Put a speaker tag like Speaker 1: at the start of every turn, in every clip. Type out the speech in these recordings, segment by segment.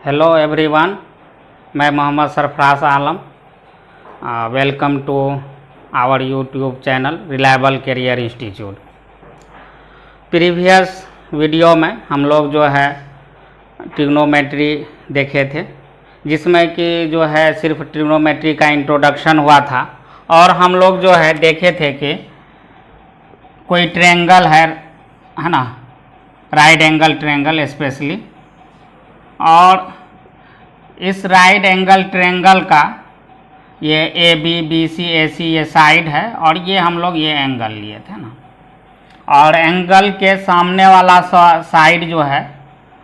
Speaker 1: Hello everyone, मैं Mohammad Sarfaraz Alam. Welcome to our YouTube channel reliable career institute. Previous video में हम लोग जो है ट्रिग्नोमेट्री देखे थे, जिसमें कि जो है सिर्फ ट्रिग्नोमेट्री का इंट्रोडक्शन हुआ था और हम लोग जो है देखे थे कि कोई ट्रायंगल है ना, राइट एंगल ट्रायंगल स्पेशली, और इस राइट एंगल ट्रायंगल का ये ए बी बी सी ए सी ये साइड है और ये हम लोग ये एंगल लिए थे ना, और एंगल के सामने वाला साइड जो है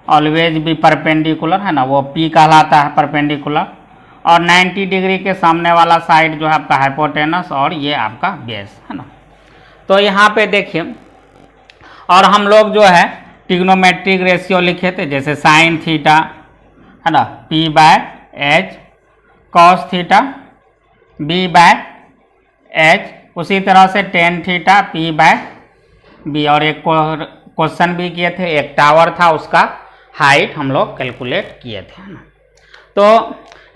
Speaker 1: ऑलवेज भी परपेंडिकुलर है ना, वो पी कहलाता है परपेंडिकुलर, और 90 डिग्री के सामने वाला साइड जो है आपका हाइपोटेनस और ये आपका बेस है ना। तो यहाँ पे देखिए, और हम लोग जो है ट्रिग्नोमेट्रिक रेशियो लिखे थे, जैसे साइन थीटा है ना P by H, cos theta B by H, उसी तरह से tan theta P by B, और एक क्वेश्चन भी किए थे, एक टावर था उसका हाइट हम लोग कैलकुलेट किए थे ना। तो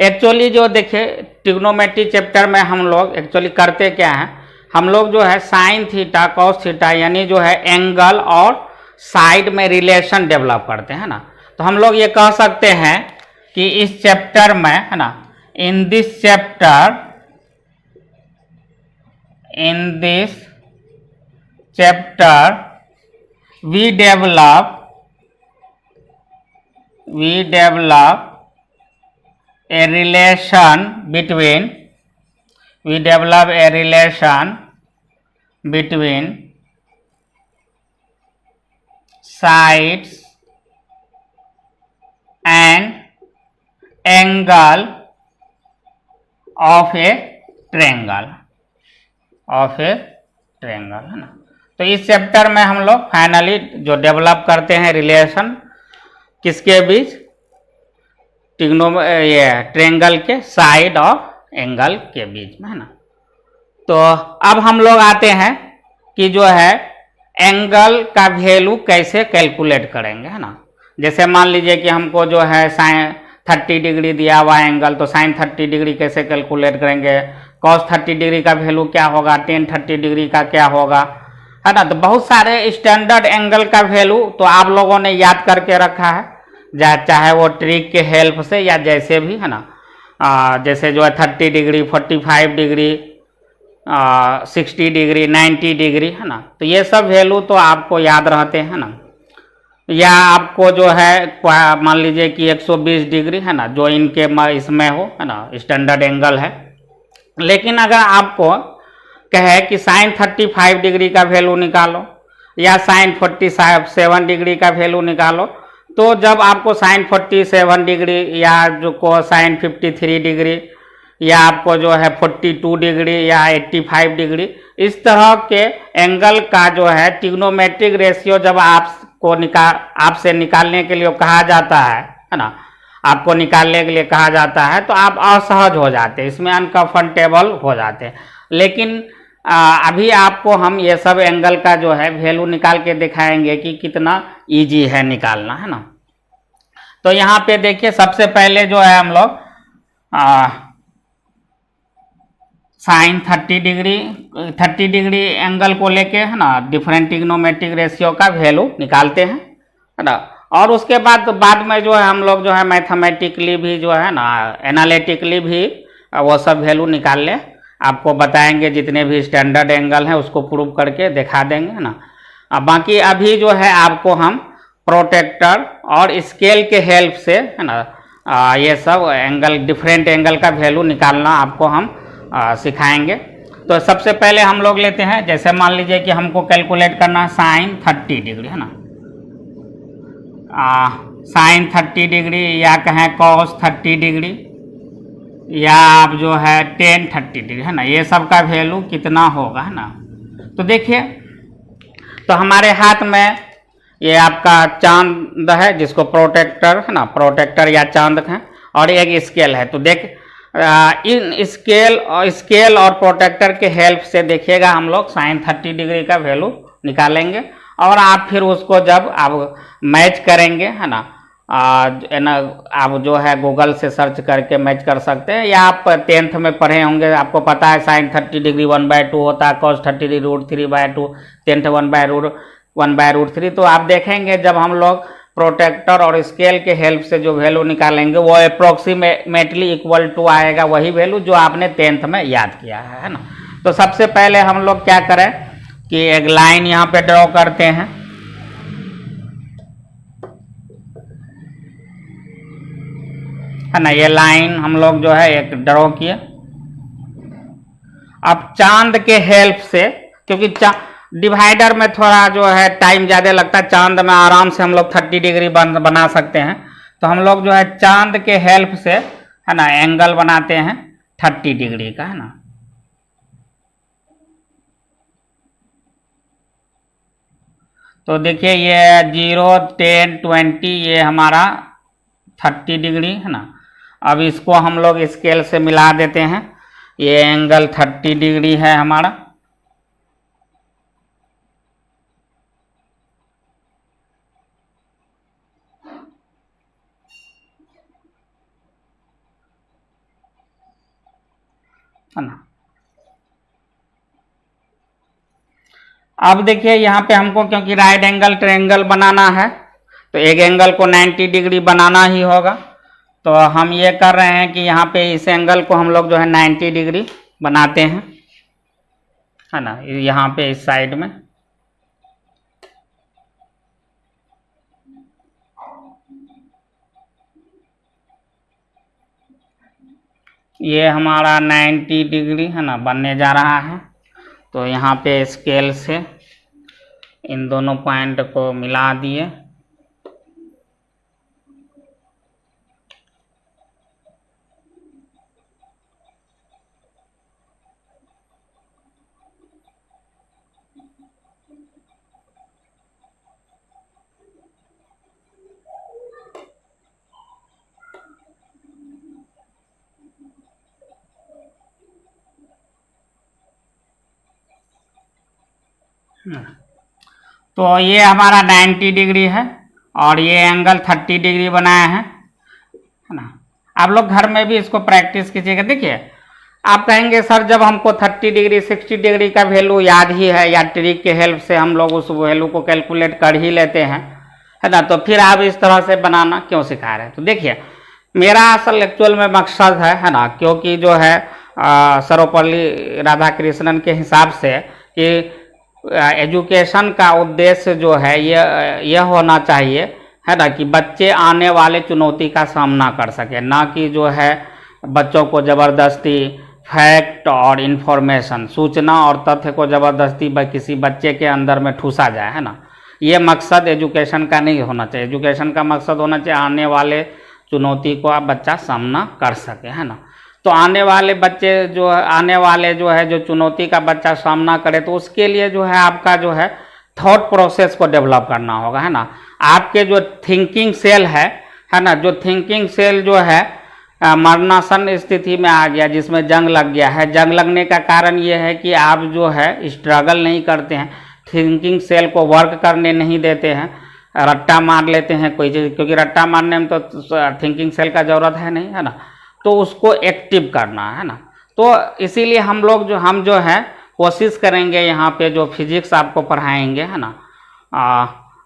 Speaker 1: एक्चुअली जो देखिए ट्रिग्नोमेट्री चैप्टर में हम लोग एक्चुअली करते क्या है, हम लोग जो है साइन थीटा कॉस थीटा यानी जो है एंगल और साइड में रिलेशन डेवलप करते हैं ना। तो हम लोग ये कह सकते हैं कि इस चैप्टर में है ना, in this chapter we develop a relation between sides and angle of a triangle है ना। तो इस चैप्टर में हम लोग फाइनली जो डेवलप करते हैं रिलेशन किसके बीच, ट्रायंगल के साइड और एंगल के बीच में है ना। तो अब हम लोग आते हैं कि जो है एंगल का वैल्यू कैसे कैलकुलेट करेंगे है ना। जैसे मान लीजिए कि हमको जो है साइन 30 डिग्री दिया हुआ एंगल, तो साइन 30 डिग्री कैसे कैलकुलेट करेंगे, कॉस 30 डिग्री का वैल्यू क्या होगा, टेन 30 डिग्री का क्या होगा है ना। तो बहुत सारे स्टैंडर्ड एंगल का वैल्यू तो आप लोगों ने याद करके रखा है, चाहे वो ट्रिक के हेल्प से या जैसे भी है ना। जैसे जो है 30 डिग्री 45 डिग्री 60 डिग्री 90 डिग्री है ना। तो ये सब वैल्यू तो आपको याद रहते हैं ना। या आपको जो है मान लीजिए कि 120 डिग्री है ना, जो इनके इसमें हो है ना, स्टैंडर्ड एंगल है। लेकिन अगर आपको कहे कि साइन 35 डिग्री का वैल्यू निकालो या साइन 47 डिग्री का वैल्यू निकालो, तो जब आपको साइन 47 डिग्री या जो को साइन 53 डिग्री या आपको जो है 42 डिग्री या 85 डिग्री, इस तरह के एंगल का जो है ट्रिग्नोमेट्रिक रेशियो जब आपसे निकालने के लिए कहा जाता है ना, आपको निकालने के लिए कहा जाता है, तो आप असहज हो जाते हैं, इसमें अनकंफर्टेबल हो जाते हैं। लेकिन अभी आपको हम ये सब एंगल का जो है वैल्यू निकाल के दिखाएंगे कि कितना इजी है निकालना है ना। तो यहाँ पे देखिए, सबसे पहले जो है हम लोग साइन 30 डिग्री एंगल को लेके है ना डिफरेंट ट्रिग्नोमेट्रिक रेशियो का वैल्यू निकालते हैं है ना। और उसके बाद में जो है हम लोग जो है मैथमेटिकली भी जो है ना एनालिटिकली भी वो सब वैल्यू निकाल ले, आपको बताएंगे जितने भी स्टैंडर्ड एंगल हैं उसको प्रूव करके दिखा देंगे है ना। बाकी अभी जो है आपको हम प्रोटेक्टर और स्केल के हेल्प से है ना ये सब एंगल डिफरेंट एंगल का वैल्यू निकालना आपको हम सिखाएंगे। तो सबसे पहले हम लोग लेते हैं, जैसे मान लीजिए कि हमको कैलकुलेट करना है साइन 30 डिग्री है ना, साइन 30 डिग्री या कहें कॉस 30 डिग्री या आप जो है टेन 30 डिग्री है ना, ये सब का वैल्यू कितना होगा है ना। तो देखिए, तो हमारे हाथ में ये आपका चांद है जिसको प्रोटेक्टर है ना, प्रोटेक्टर या चांद है, और एक स्केल है। तो देख इन स्केल और प्रोटेक्टर के हेल्प से देखिएगा हम लोग साइन 30 डिग्री का वैल्यू निकालेंगे, और आप फिर उसको जब आप मैच करेंगे है ना, है ना, आप जो है गूगल से सर्च करके मैच कर सकते हैं, या आप 10th में पढ़े होंगे, आपको पता है साइन 30 डिग्री 1/2 होता है, कॉस 30 डिग्री √3/2, 10th 1/√3। तो आप देखेंगे जब हम लोग प्रोटेक्टर और स्केल के हेल्प से जो वैल्यू निकालेंगे वो अप्रोक्सीमेटली इक्वल टू आएगा वही वैल्यू जो आपने 10th में याद किया है ना। तो सबसे पहले हम लोग क्या करें कि एक लाइन यहाँ पे ड्रॉ करते हैं, है ना। ये लाइन हम लोग जो है एक ड्रॉ किए। अब चांद के हेल्प से, क्योंकि डिवाइडर में थोड़ा जो है टाइम ज़्यादा लगता है, चांद में आराम से हम लोग 30 डिग्री बना सकते हैं। तो हम लोग जो है चांद के हेल्प से, है ना, एंगल बनाते हैं 30 डिग्री का, है ना। तो देखिए ये 0, 10, 20 ये हमारा 30 डिग्री है ना। अब इसको हम लोग स्केल से मिला देते हैं, ये एंगल 30 डिग्री है हमारा। है ना। अब देखिए यहाँ पे हमको क्योंकि राइट एंगल ट्रायंगल बनाना है तो एक एंगल को 90 डिग्री बनाना ही होगा। तो हम ये कर रहे हैं कि यहाँ पे इस एंगल को हम लोग जो है 90 डिग्री बनाते हैं, है ना, यहाँ पे इस साइड में। ये हमारा 90 डिग्री है ना बनने जा रहा है। तो यहाँ पे स्केल से इन दोनों पॉइंट को मिला दिए। तो ये हमारा 90 डिग्री है और ये एंगल 30 डिग्री बनाया है ना। आप लोग घर में भी इसको प्रैक्टिस कीजिएगा। देखिए आप कहेंगे सर जब हमको 30 डिग्री 60 डिग्री का वैल्यू याद ही है या ट्रिक के हेल्प से हम लोग उस वैल्यू को कैलकुलेट कर ही लेते हैं, है ना, तो फिर आप इस तरह से बनाना क्यों सिखा रहे हैं। तो देखिए मेरा असल एक्चुअल में मकसद है ना, क्योंकि जो है सर्वपल्ली राधाकृष्णन के हिसाब से कि एजुकेशन का उद्देश्य जो है यह होना चाहिए, है ना, कि बच्चे आने वाले चुनौती का सामना कर सके, ना कि जो है बच्चों को ज़बरदस्ती फैक्ट और इन्फॉर्मेशन, सूचना और तथ्य को ज़बरदस्ती किसी बच्चे के अंदर में ठूसा जाए, है ना। ये मकसद एजुकेशन का नहीं होना चाहिए। एजुकेशन का मकसद होना चाहिए आने वाले चुनौती को आप बच्चा सामना कर सके, है ना। तो आने वाले जो है जो चुनौती का बच्चा सामना करे तो उसके लिए जो है आपका जो है थॉट प्रोसेस को डेवलप करना होगा, है ना। आपके जो थिंकिंग सेल है ना, जो थिंकिंग सेल जो है मरणासन स्थिति में आ गया, जिसमें जंग लग गया है। जंग लगने का कारण ये है कि आप जो है स्ट्रगल नहीं करते हैं, थिंकिंग सेल को वर्क करने नहीं देते हैं, रट्टा मार लेते हैं कोई चीज़, क्योंकि रट्टा मारने में तो थिंकिंग सेल का ज़रूरत है नहीं, है ना। तो उसको एक्टिव करना है ना। तो इसीलिए हम जो है कोशिश करेंगे यहाँ पे जो फिजिक्स आपको पढ़ाएंगे, है ना,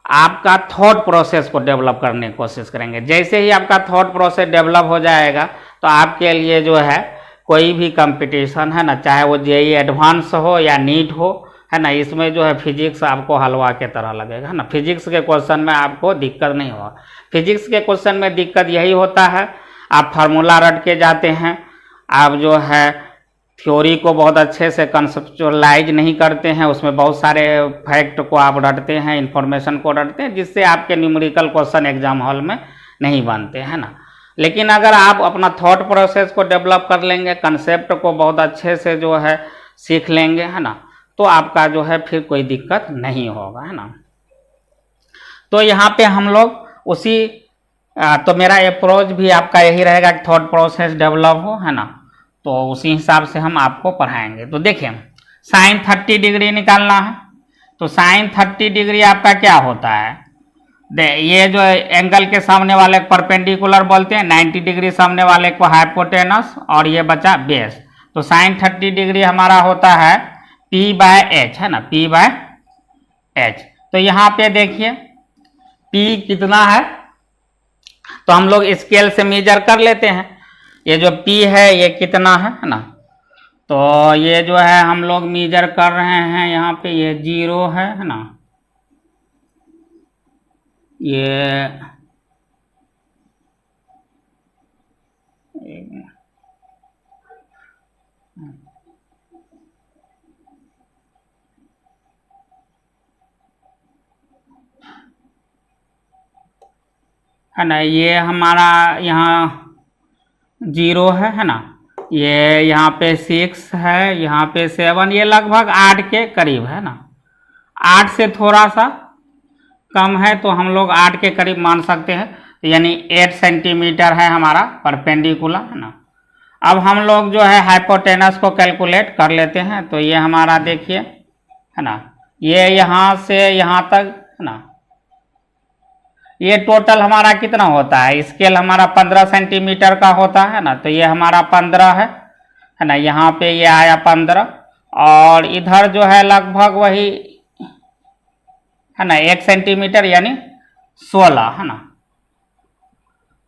Speaker 1: आपका थॉट प्रोसेस को डेवलप करने की कोशिश करेंगे। जैसे ही आपका थॉट प्रोसेस डेवलप हो जाएगा तो आपके लिए जो है कोई भी कंपटीशन, है ना, चाहे वो जेईई एडवांस हो या नीट हो, है ना, इसमें जो है फिजिक्स आपको हलवा के तरह लगेगा, है ना। फिजिक्स के क्वेश्चन में आपको दिक्कत नहीं होगा। फिजिक्स के क्वेश्चन में दिक्कत यही होता है आप फार्मूला रट के जाते हैं, आप जो है थ्योरी को बहुत अच्छे से कंसेप्चुअलाइज नहीं करते हैं, उसमें बहुत सारे फैक्ट को आप रटते हैं, इंफॉर्मेशन को रटते हैं, जिससे आपके न्यूमेरिकल क्वेश्चन एग्जाम हॉल में नहीं बनते हैं ना। लेकिन अगर आप अपना थॉट प्रोसेस को डेवलप कर लेंगे, कंसेप्ट को बहुत अच्छे से जो है सीख लेंगे, है ना, तो आपका जो है फिर कोई दिक्कत नहीं होगा, है ना। तो यहाँ पे हम लोग उसी तो मेरा अप्रोच भी आपका यही रहेगा कि थॉट प्रोसेस डेवलप हो, है ना। तो उसी हिसाब से हम आपको पढ़ाएंगे। तो देखिए sin 30 डिग्री निकालना है। तो sin 30 डिग्री आपका क्या होता है, ये जो एंगल के सामने वाले को परपेंडिकुलर बोलते हैं, 90 डिग्री सामने वाले को हाइपोटेनस, और ये बचा बेस। तो साइन 30 डिग्री हमारा होता है P बाय एच, है ना, P बाय एच। तो यहाँ पे देखिए P कितना है, तो हम लोग स्केल से मेजर कर लेते हैं। ये जो P है ये कितना है ना, तो ये जो है हम लोग मेजर कर रहे हैं यहाँ पे, ये 0 है ना, ये है ना, ये हमारा यहाँ 0 है ना, ये यहाँ पे 6 है, यहाँ पे 7, ये लगभग 8 के करीब है ना। 8 से थोड़ा सा कम है तो हम लोग 8 के करीब मान सकते हैं, तो यानी 8 सेंटीमीटर है हमारा परपेंडिकुलर, है ना। अब हम लोग जो है हाइपोटेनस को कैलकुलेट कर लेते हैं। तो ये हमारा देखिए, है ना, ये यहाँ से यहाँ तक, है ना, ये टोटल हमारा कितना होता है, स्केल हमारा 15 सेंटीमीटर का होता है ना, तो ये हमारा 15 है ना, यहाँ पे ये आया 15, और इधर जो है लगभग वही, है ना, 1 सेंटीमीटर यानी 16, है ना।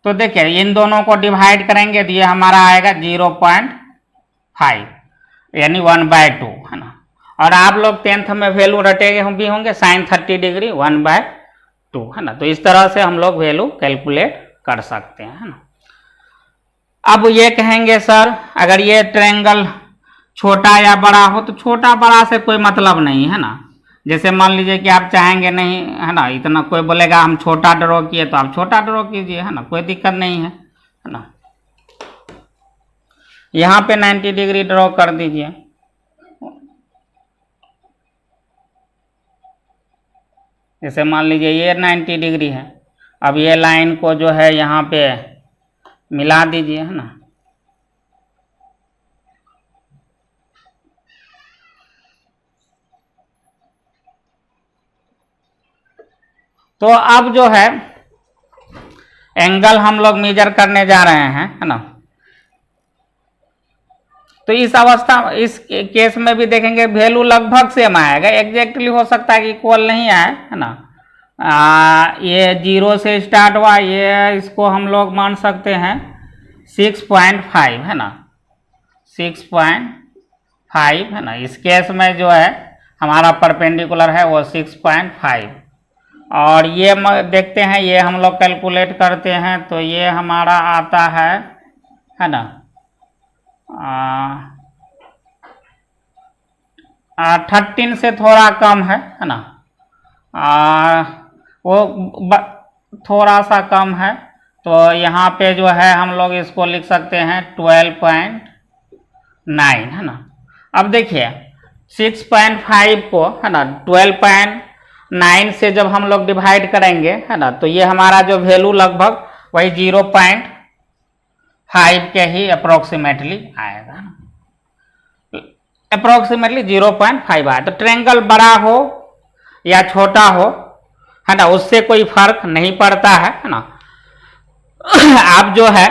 Speaker 1: तो देखिए इन दोनों को डिवाइड करेंगे तो ये हमारा आएगा 0.5 यानी 1/2, है ना। और आप लोग 10th में वैल्यू रटेंगे हम भी होंगे साइन 30 डिग्री 1/2, है ना। तो इस तरह से हम लोग वैल्यू कैलकुलेट कर सकते हैं, है ना। अब ये कहेंगे सर अगर ये ट्रायंगल छोटा या बड़ा हो, तो छोटा बड़ा से कोई मतलब नहीं, है ना। जैसे मान लीजिए कि आप चाहेंगे नहीं, है ना, इतना कोई बोलेगा हम छोटा ड्रॉ किए तो आप छोटा ड्रॉ कीजिए, है ना, कोई दिक्कत नहीं है ना। यहाँ पे 90 डिग्री ड्रॉ कर दीजिए। जैसे मान लीजिए ये 90 डिग्री है, अब ये लाइन को जो है यहाँ पे मिला दीजिए, है ना। तो अब जो है एंगल हम लोग मेजर करने जा रहे हैं, है ना। तो इस अवस्था, इस केस में भी देखेंगे वैल्यू लगभग सेम आएगा, एग्जैक्टली हो सकता है कि इक्वल नहीं आए, है ना। ये 0 से स्टार्ट हुआ, ये इसको हम लोग मान सकते हैं 6.5, है ना, 6.5, है ना। इस केस में जो है हमारा परपेंडिकुलर है वो 6.5, और ये देखते हैं, ये हम लोग कैलकुलेट करते हैं तो ये हमारा आता है ना, 13 से थोड़ा कम है ना, वो थोड़ा सा कम है, तो यहाँ पे जो है हम लोग इसको लिख सकते हैं 12.9, है ना। अब देखिए 6.5 को, है ना, 12.9 से जब हम लोग डिवाइड करेंगे, है ना, तो ये हमारा जो वैल्यू लगभग वही 0.5 के ही अप्रोक्सीमेटली आएगा, अप्रोक्सीमेटली 0.5 आए। तो ट्रायंगल बड़ा हो या छोटा हो, है ना, उससे कोई फर्क नहीं पड़ता है ना। आप जो है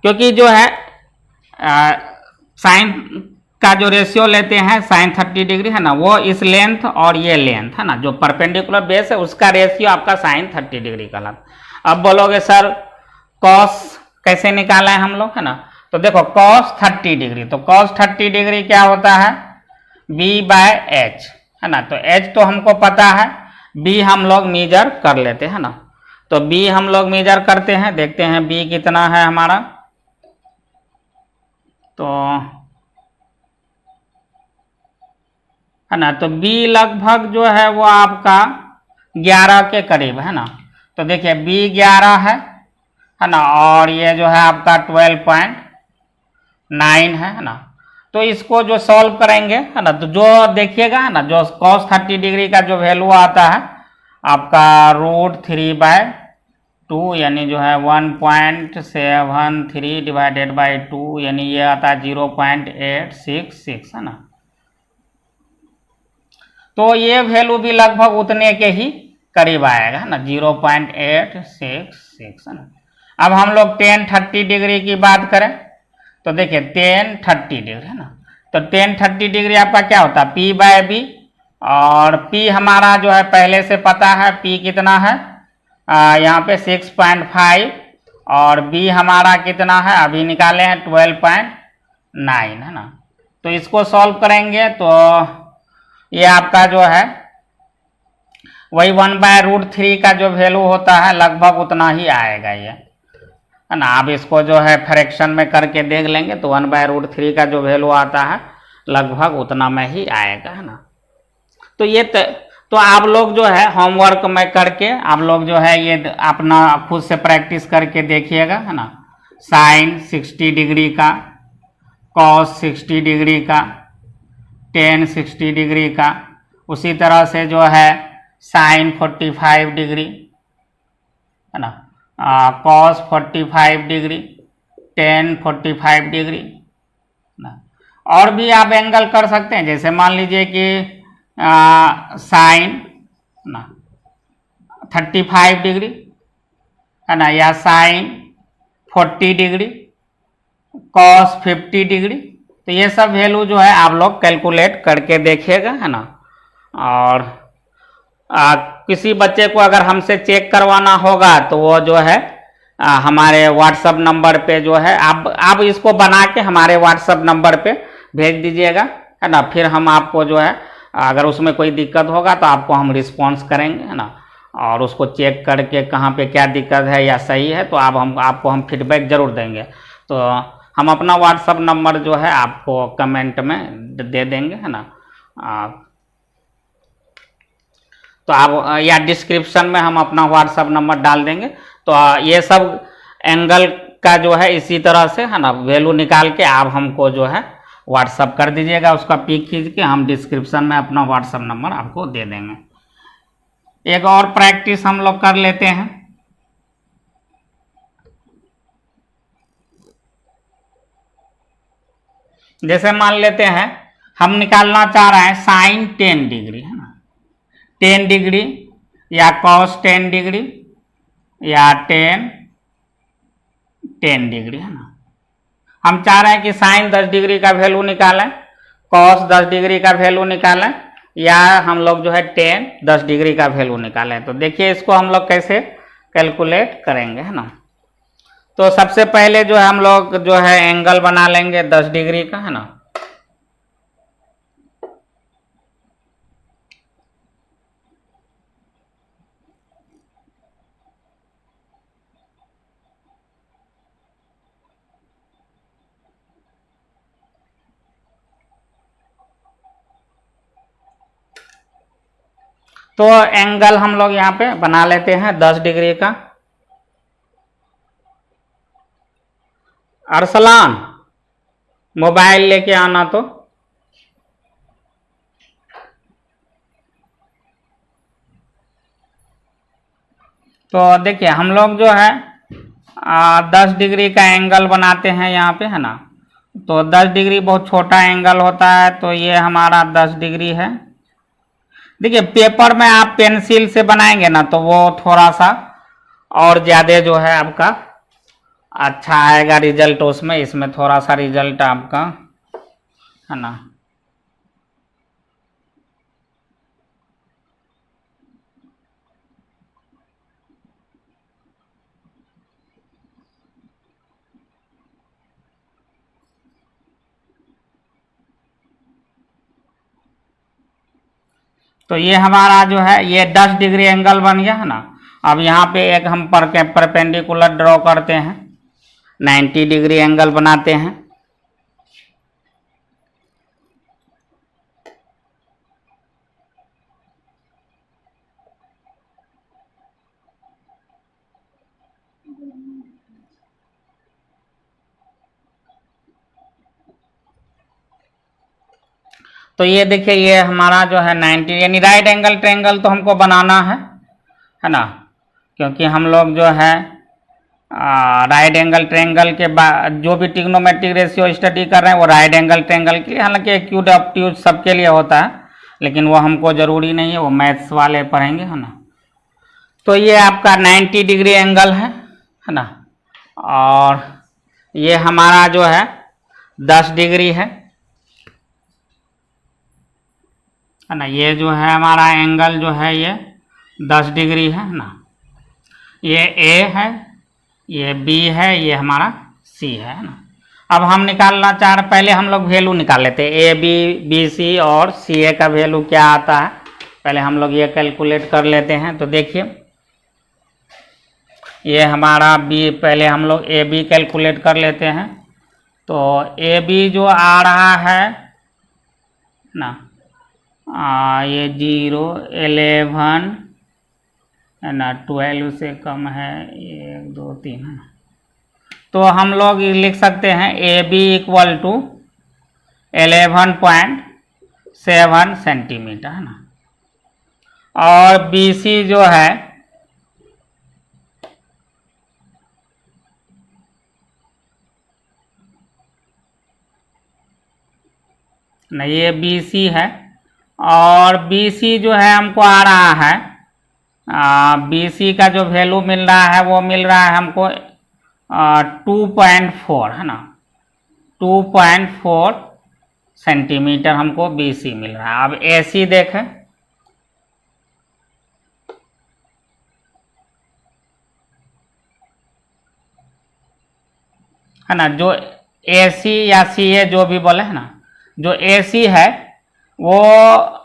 Speaker 1: क्योंकि जो है साइन का जो रेशियो लेते हैं साइन 30 डिग्री, है ना, वो इस लेंथ और ये लेंथ, है ना, जो परपेंडिकुलर बेस है उसका रेशियो आपका साइन 30 डिग्री का लगा। अब बोलोगे सर कॉस कैसे निकाला है हम लोग, है ना। तो देखो कॉस 30 डिग्री, तो कॉस 30 डिग्री क्या होता है, B/H, है ना। तो H तो हमको पता है, B हम लोग मेजर कर लेते हैं ना। तो B हम लोग मेजर करते हैं, देखते हैं B कितना है हमारा। तो है ना, तो B लगभग जो है वो आपका 11 के करीब, है ना। तो देखिए B 11 है ना, और ये जो है आपका 12.9 है ना। तो इसको जो सॉल्व करेंगे, है ना, तो जो देखिएगा, है ना, जो cos 30 डिग्री का जो वैल्यू आता है आपका √3/2 यानी जो है 1.73 डिवाइडेड बाई 2 यानी ये आता है 0.866, है ना। तो ये वैल्यू भी लगभग उतने के ही करीब आएगा ना, 0.866 है ना। अब हम लोग 10-30 डिग्री की बात करें तो देखिए 10-30 डिग्री है ना, तो 10-30 डिग्री आपका क्या होता है, P/B, और P हमारा जो है पहले से पता है, P कितना है यहाँ पे 6.5, और B हमारा कितना है अभी निकाले हैं 12.9 है ना। तो इसको सॉल्व करेंगे तो ये आपका जो है वही 1/√3 का जो वैल्यू होता है लगभग उतना ही आएगा ये है ना। अब इसको जो है फ्रैक्शन में करके देख लेंगे तो 1/√3 का जो वैल्यू आता है लगभग उतना में ही आएगा है ना। तो ये तो आप लोग जो है होमवर्क में करके आप लोग जो है ये अपना खुद से प्रैक्टिस करके देखिएगा है ना। साइन 60 डिग्री का, कॉस 60 डिग्री का, टेन 60 डिग्री का, उसी तरह से जो है साइन 45 डिग्री है ना, कॉस 45 डिग्री, टेन 45 डिग्री ना। और भी आप एंगल कर सकते हैं, जैसे मान लीजिए कि साइन ना 35 डिग्री है ना, या साइन 40 डिग्री, कॉस 50 डिग्री। तो ये सब वैल्यू जो है आप लोग कैलकुलेट करके देखिएगा है ना। और किसी बच्चे को अगर हमसे चेक करवाना होगा तो वो जो है हमारे व्हाट्सएप नंबर पे जो है आप इसको बना के हमारे व्हाट्सएप नंबर पे भेज दीजिएगा है ना। फिर हम आपको जो है अगर उसमें कोई दिक्कत होगा तो आपको हम रिस्पॉन्स करेंगे है ना, और उसको चेक करके कहाँ पे क्या दिक्कत है या सही है तो आपको हम फीडबैक ज़रूर देंगे। तो हम अपना व्हाट्सएप नंबर जो है आपको कमेंट में दे देंगे है ना। तो आप या डिस्क्रिप्शन में हम अपना व्हाट्सएप नंबर डाल देंगे। तो ये सब एंगल का जो है इसी तरह से है ना वैल्यू निकाल के आप हमको जो है व्हाट्सअप कर दीजिएगा, उसका पिक खींच के हम डिस्क्रिप्शन में अपना व्हाट्सअप नंबर आपको दे देंगे। एक और प्रैक्टिस हम लोग कर लेते हैं। जैसे मान लेते हैं हम निकालना चाह रहे हैं साइन 10 डिग्री है ना, 10 डिग्री या कॉस 10 डिग्री या टेन 10 डिग्री है ना। हम चाह रहे हैं कि साइन 10 डिग्री का वैल्यू निकालें, कॉस 10 डिग्री का वैल्यू निकालें, या हम लोग जो है टेन 10 डिग्री का वैल्यू निकालें। तो देखिए इसको हम लोग कैसे कैलकुलेट करेंगे है ना। तो सबसे पहले जो है हम लोग जो है एंगल बना लेंगे 10 डिग्री का है ना। तो एंगल हम लोग यहाँ पे बना लेते हैं 10 डिग्री का। अरसलान मोबाइल लेके आना। तो देखिए हम लोग जो है 10 डिग्री का एंगल बनाते हैं यहाँ पे है ना। तो 10 डिग्री बहुत छोटा एंगल होता है, तो ये हमारा 10 डिग्री है। देखिए पेपर में आप पेंसिल से बनाएंगे ना तो वो थोड़ा सा और ज़्यादा जो है आपका अच्छा आएगा रिजल्ट उसमें, इसमें थोड़ा सा रिजल्ट आपका है ना। तो ये हमारा जो है ये 10 डिग्री एंगल बन गया है ना। अब यहाँ पे एक हम परपेंडिकुलर ड्रॉ करते हैं, 90 डिग्री एंगल बनाते हैं। तो ये देखिए ये हमारा जो है 90 यानी राइट एंगल ट्रायंगल तो हमको बनाना है ना, क्योंकि हम लोग जो है राइट एंगल ट्रायंगल के बाद जो भी ट्रिग्नोमेट्रिक रेशियो स्टडी कर रहे हैं वो राइट एंगल ट्रायंगल के लिए, हालांकि एक्यूट ऑब्ट्यूज सबके लिए होता है लेकिन वो हमको ज़रूरी नहीं है, वो मैथ्स वाले पढ़ेंगे है ना। तो ये आपका 90 डिग्री एंगल है ना। और ये हमारा जो है 10 डिग्री है ना। ये जो है हमारा एंगल जो है ये 10 डिग्री है ना। ये ए है, ये बी है, ये हमारा सी है ना। अब हम निकालना चाह रहे, पहले हम लोग वैल्यू निकाल लेते हैं ए बी बी सी और सी ए का वैल्यू क्या आता है। पहले हम लोग ये कैलकुलेट कर लेते हैं। तो देखिए ये हमारा बी, पहले हम लोग ए बी कैलकुलेट कर लेते हैं। तो ए बी जो आ रहा है ना, ये 0 11 है ना, 12 से कम है, 1 2 3 है। तो हम लोग लिख सकते हैं A B equal to 11.7 centimetre है ना। और बी सी जो है ना, ये बी सी है। और बी सी जो है हमको आ रहा है, बी सी का जो वैल्यू मिल रहा है वो मिल रहा है हमको 2.4 है ना। 2.4 सेंटीमीटर हमको बी सी मिल रहा है। अब ए सी देखें, है ना। जो ए सी या सी ए जो भी बोले है ना, जो ए सी है वो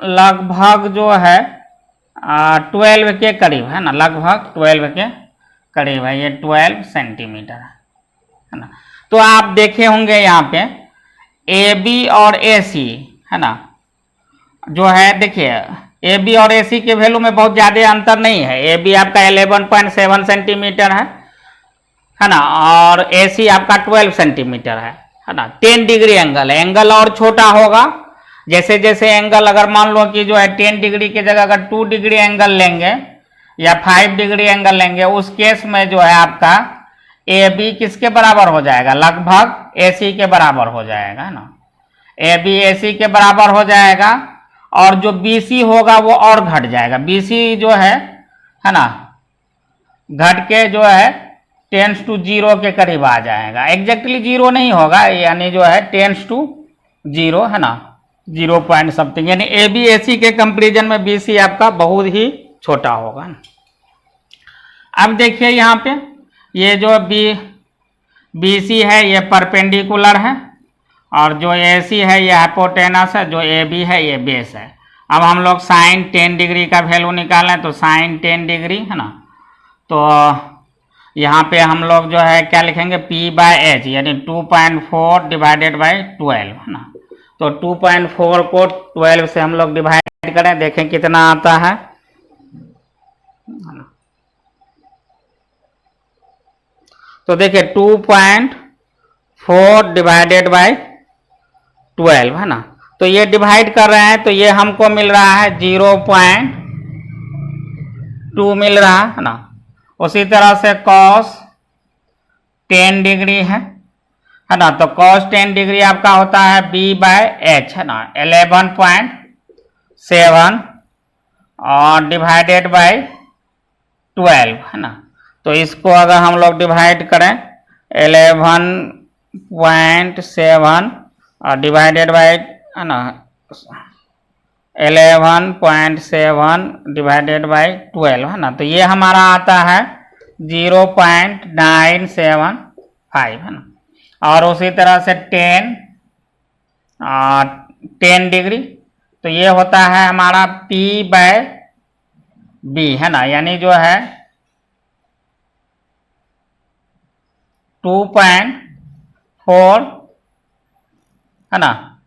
Speaker 1: लगभग जो है 12 के करीब है ना, लगभग 12 के करीब है। ये 12 सेंटीमीटर है ना। तो आप देखे होंगे यहाँ पे ए बी और ए सी है ना, जो है देखिए ए बी और ए सी के वैल्यू में बहुत ज़्यादा अंतर नहीं है। ए बी आपका 11.7 सेंटीमीटर है ना, और ए सी आपका 12 सेंटीमीटर है ना। 10 डिग्री एंगल है, एंगल और छोटा होगा। जैसे जैसे एंगल, अगर मान लो कि जो है 10 डिग्री की जगह अगर 2 डिग्री एंगल लेंगे या 5 डिग्री एंगल लेंगे, उस केस में जो है आपका ए बी किसके बराबर हो जाएगा, लगभग ए सी के बराबर हो जाएगा ना। ए बी ए सी के बराबर हो जाएगा। और जो बी सी होगा वो और घट जाएगा। बी सी जो है ना, घट के जो है 10 to 0 के करीब आ जाएगा। एग्जैक्टली 0 नहीं होगा, यानी जो है 10 to 0 है ना, 0 पॉइंट समथिंग, यानी ए बी ए सी के कंपेरिजन में बी सी आपका बहुत ही छोटा होगा। अब देखिए यहाँ पे ये जो बी सी है ये परपेंडिकुलर है, और जो ए सी है ये हाइपोटेनस है, जो ए बी है ये बेस है। अब हम लोग साइन 10 डिग्री का वैल्यू निकालें, तो साइन 10 डिग्री है ना। तो यहाँ पे हम लोग जो है क्या लिखेंगे, P बाय एच, यानी 2.4 डिवाइडेड बाई 12 है ना। तो 2.4 को 12 से हम लोग डिवाइड करें, देखें कितना आता है। तो देखिए 2.4 डिवाइडेड बाई 12 है ना। तो ये डिवाइड कर रहे हैं, तो ये हमको मिल रहा है 0.2 मिल रहा है ना। उसी तरह से cos 10 डिग्री है ना। तो cos 10 डिग्री आपका होता है B बाय एच है ना, 11.7 और डिवाइडेड बाय 12 है ना। तो इसको अगर हम लोग डिवाइड करें 11.7 और डिवाइडेड बाय है ना 11.7 डिवाइडेड बाई 12 है ना। तो ये हमारा आता है 0.975 है ना। और उसी तरह से 10 डिग्री, तो ये होता है हमारा P बाय बी है ना, यानी जो है 2.4 है ना,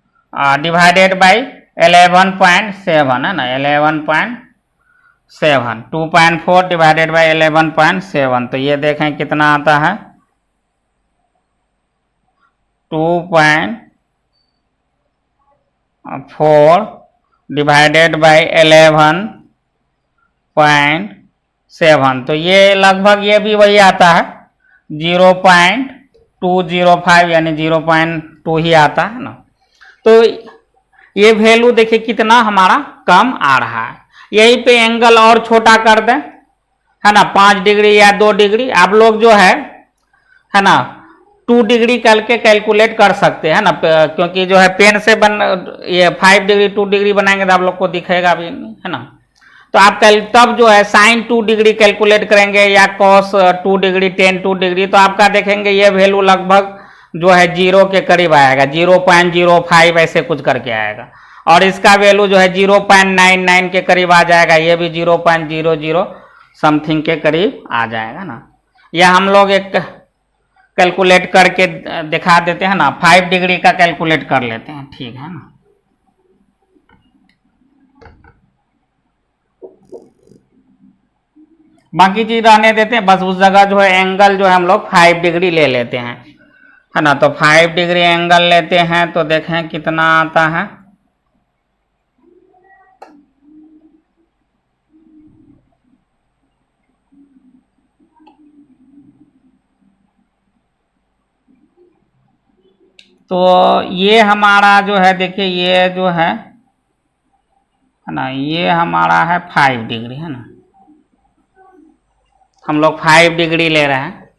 Speaker 1: डिवाइडेड बाई 11.7 है ना, 11.7, 2.4 डिवाइडेड बाई 11.7। तो ये देखें कितना आता है, 2.4 डिवाइडेड बाई 11.7। तो ये लगभग ये भी वही आता है 0.205, यानी 0.2 ही आता है ना। तो ये वैल्यू देखिए कितना हमारा कम आ रहा है। यहीं पे एंगल और छोटा कर दें है ना, 5 डिग्री या 2 डिग्री आप लोग जो है ना 2 डिग्री करके कैलकुलेट कर सकते हैं ना, क्योंकि जो है पेन से ये 5 डिग्री 2 डिग्री बनाएंगे तो आप लोग को दिखेगा भी नहीं, है ना। तो आप तब जो है साइन 2 डिग्री कैलकुलेट करेंगे या कॉस 2 डिग्री टेन 2 डिग्री, तो आपका देखेंगे ये वैल्यू लगभग जो है 0 के करीब आएगा, 0.05 ऐसे कुछ करके आएगा। और इसका वैल्यू जो है 0.99 के करीब आ जाएगा, ये भी 0.00 समथिंग के करीब आ जाएगा ना। यह हम लोग एक कैलकुलेट करके दिखा देते हैं ना, 5 डिग्री का कैलकुलेट कर लेते हैं, ठीक है ना। बाकी चीज रहने देते हैं, बस उस जगह जो है एंगल जो है हम लोग 5 डिग्री ले लेते हैं, है ना। तो 5 डिग्री एंगल लेते हैं तो देखें कितना आता है। तो ये हमारा जो है देखिए ये जो है ना, ये हमारा है 5 डिग्री, है ना। हम लोग 5 डिग्री ले रहे हैं।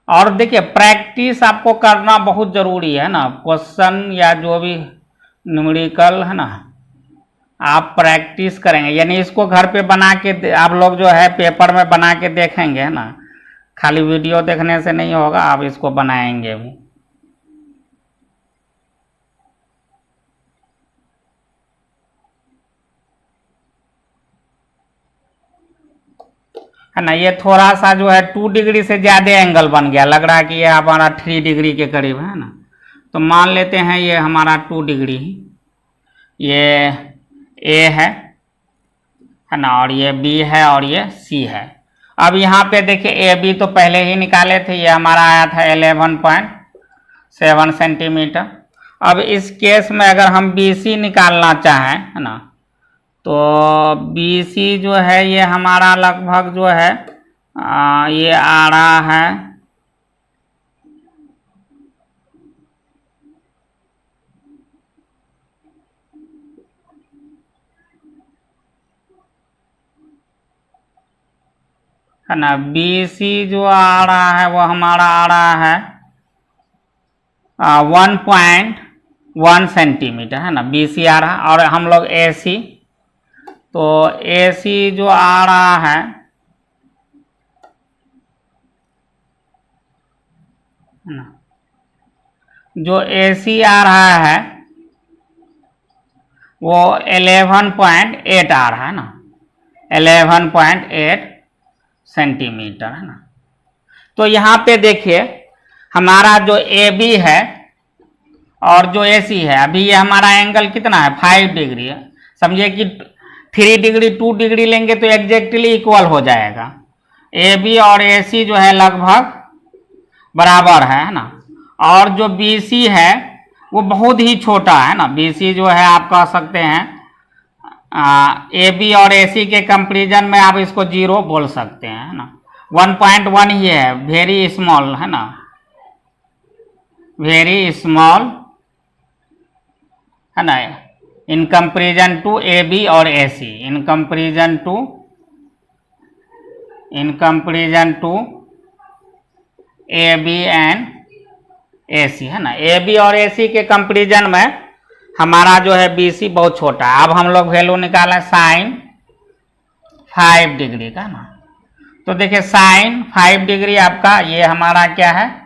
Speaker 1: और देखिए प्रैक्टिस आपको करना बहुत जरूरी है ना, क्वेश्चन या जो भी न्यूमेरिकल है ना, आप प्रैक्टिस करेंगे, यानी इसको घर पे बना के आप लोग जो है पेपर में बना के देखेंगे, है ना। खाली वीडियो देखने से नहीं होगा, आप इसको बनाएंगे भी। है ना, ये थोड़ा सा जो है 2 डिग्री से ज़्यादा एंगल बन गया, लग रहा है कि ये हमारा 3 डिग्री के करीब है ना। तो मान लेते हैं ये हमारा 2 डिग्री, ये ए है ना, और ये बी है और ये सी है। अब यहाँ पे देखिए ए बी तो पहले ही निकाले थे, ये हमारा आया था 11.7 सेंटीमीटर। अब इस केस में अगर हम बी सी निकालना चाहें, है ना, तो बी सी जो है ये हमारा लगभग जो है ये आ रहा है ना, बी सी जो आ रहा है वो हमारा आ रहा है 1.1 सेंटीमीटर, है ना, बी सी आ रहा है। और हम लोग ए सी, तो ए सी जो आ रहा है ना, जो ए सी आ रहा है वो 11.8 आ रहा है ना, 11.8 सेंटीमीटर, है ना। तो यहाँ पे देखिए हमारा जो ए बी है और जो ए सी है, अभी ये हमारा एंगल कितना है 5 डिग्री है। समझिए कि 3 डिग्री 2 डिग्री लेंगे तो एग्जैक्टली इक्वल हो जाएगा। ए बी और ए सी जो है लगभग बराबर है ना। और जो बी सी है वो बहुत ही छोटा है ना, बी सी जो है आप कह सकते हैं ए बी और ए सी के कंपेरिजन में आप इसको 0 बोल सकते हैं, है ना। 1.1 ही है, वेरी स्मॉल, है ना, वेरी स्मॉल, है ना, in comparison to A B और A C, in comparison to A B and A C, है ना। ए बी और ए सी के कंपेरिजन में हमारा जो है बी सी बहुत छोटा है। अब हम लोग वैल्यू निकालें साइन 5 डिग्री का ना, तो देखिए साइन 5 डिग्री आपका ये हमारा क्या है,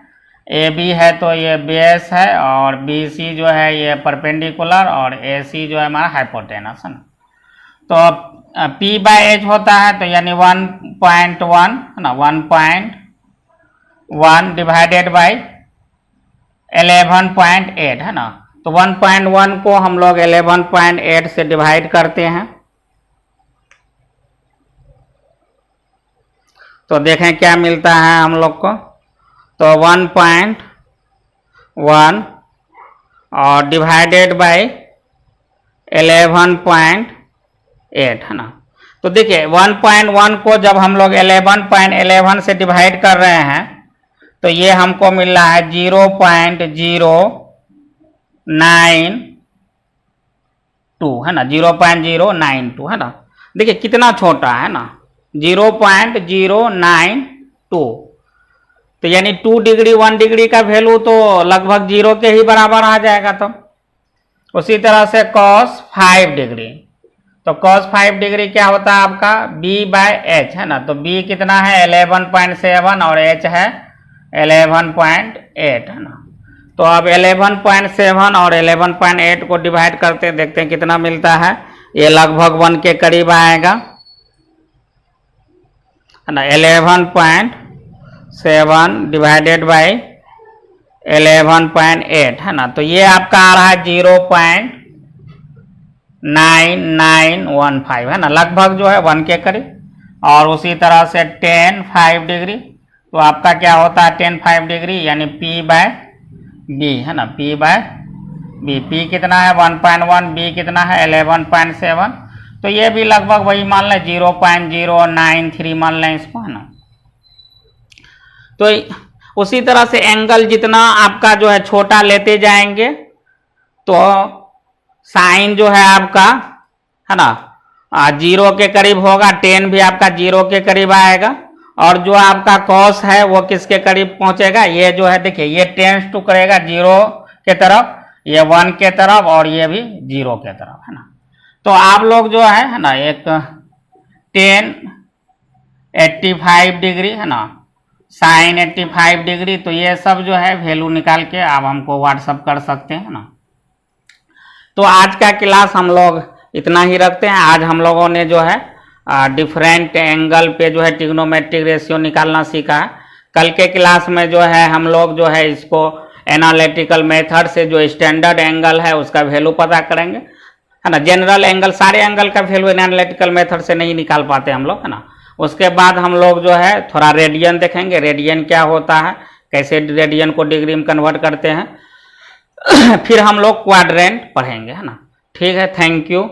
Speaker 1: ए बी है तो ये बेस है, और बी सी जो है ये परपेंडिकुलर, और ए सी जो है हमारा हाइपोटेनस, है ना। तो पी बाय एच होता है, तो यानी 1.1 है ना, 1.1 डिवाइडेड बाई 11.8, है ना। तो 1.1 को हम लोग 11.8 से डिवाइड करते हैं, तो देखें क्या मिलता है हम लोग को। तो 1.1 और डिवाइडेड बाई 11.8, है ना। तो देखिए 1.1 को जब हम लोग 11.11 से डिवाइड कर रहे हैं तो ये हमको मिल रहा है 0.0925, है ना, 0.092 है ना। देखिए कितना छोटा है ना, 0.092। तो यानी 2 डिग्री 1 डिग्री का वैल्यू तो लगभग 0 के ही बराबर आ जाएगा। तो उसी तरह से cos 5 डिग्री, तो cos 5 डिग्री क्या होता है आपका b/h है ना। तो b कितना है 11.7 और h है 11.8 है ना। तो अब 11.7 और 11.8 को डिवाइड करते देखते हैं कितना मिलता है। ये लगभग 1 के करीब आएगा है ना। 11.7 डिवाइडेड बाई 11.8 है ना। तो ये आपका आ रहा है 0.9915 है ना, लगभग जो है 1 के करीब। और उसी तरह से tan 5 डिग्री, तो आपका क्या होता है tan 5 डिग्री यानी p/b है ना, p/b। p कितना है 1.1, b कितना है 11.7। तो ये भी लगभग वही मान लें 0.093 मान लें इसको है ना। तो उसी तरह से एंगल जितना आपका जो है छोटा लेते जाएंगे तो साइन जो है आपका है ना 0 के करीब होगा, tan भी आपका 0 के करीब आएगा। और जो आपका cos है वो किसके करीब पहुंचेगा, ये जो है देखिए ये टेंस टू करेगा 0 के तरफ, ये 1 के तरफ और ये भी 0 के तरफ है ना। तो आप लोग जो है ना एक tan 85 डिग्री है ना, साइन 85 डिग्री, तो ये सब जो है वैल्यू निकाल के आप हमको व्हाट्सअप कर सकते हैं ना। तो आज का क्लास हम लोग इतना ही रखते हैं। आज हम लोगों ने जो है डिफरेंट एंगल पे जो है ट्रिग्नोमेट्रिक रेशियो निकालना सीखा है। कल के क्लास में जो है हम लोग जो है इसको एनालिटिकल मेथड से जो स्टैंडर्ड एंगल है उसका वैल्यू पता करेंगे है ना। जनरल एंगल, सारे एंगल का वैल्यू एनालिटिकल मेथड से नहीं निकाल पाते हम लोग है ना। उसके बाद हम लोग जो है थोड़ा रेडियन देखेंगे, रेडियन क्या होता है, कैसे रेडियन को डिग्री में कन्वर्ट करते हैं। फिर हम लोग क्वाड्रेंट पढ़ेंगे है ना। ठीक है, थैंक यू।